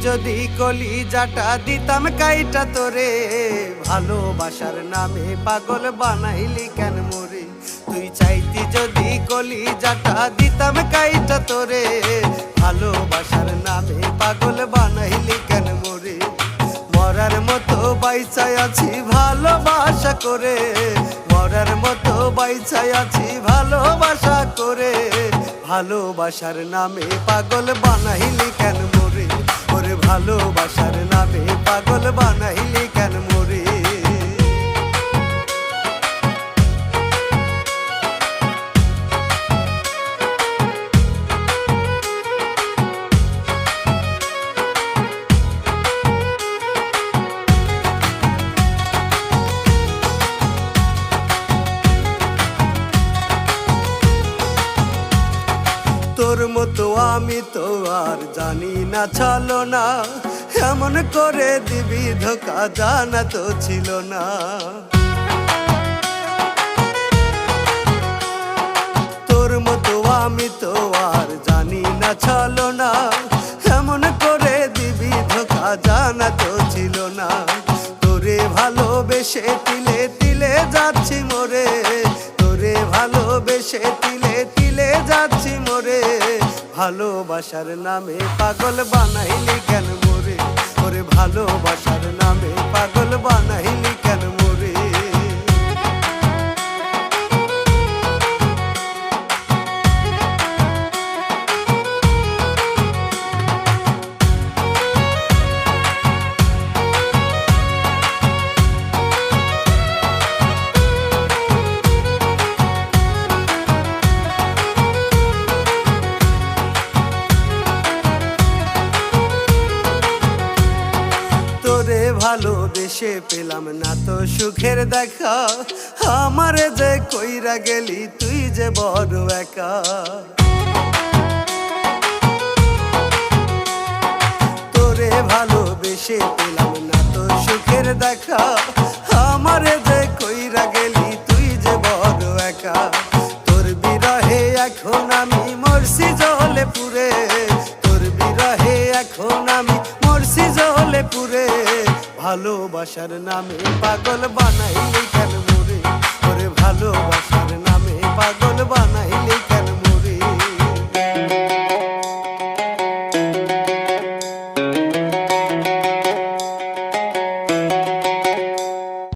যদি কলিজাটা দিতাম কাইটা তোরে, ভালোবাসার নামে পাগল বানাইলি কেন মোরে। তুই চাইতি যদি কলিজাটা দিতাম কাইটা তোরে, ভালোবাসার নামে পাগল বানাইলি কেন মোরে। মরার মতো বাইচায় আছি ভালোবাসা করে, মরার মতো বাইচায় আছি ভালোবাসা করে, ভালোবাসার নামে পাগল বানাইলি কেন মোরে। ওরে ভালোবাসার নামে পাগল বানাইলি কেন মোরে। তোর মতো আমি তো আর জানি না চলো না, এমন করে দিবি ধোকা জানা তো ছিল না। তোর মতো আমি তো আর জানি না চলো না, এমন করে দিবি ধোকা জানা তো ছিল না। তোরে ভালোবেসে তিলে তিলে যাচ্ছি মোরে, তোরে ভালোবেসে তিলে তিলে যাচ্ছি মোরে, ভালোবাসার নামে পাগল বানাইলি কেন মোরে। ওরে ভালোবাসার নামে পাগল বানাইলি কেন মোরে। তোরে ভালোবেসে পেলাম না তো সুখের দেখা, আমারে যে কইরা গেলি তুই যে বড় একা। তোরে ভালোবেসে পেলাম না তো সুখের দেখা, আমারে যে কইরা গেলি তুই যে বড় একা। তোর বিরহে এখন আমি মরছি জলে পুরে, তোর বিরহে এখন আমি মরছি জলে পুরে, ভালোবাসার নামে পাগল বানাইলি কেন মোরে।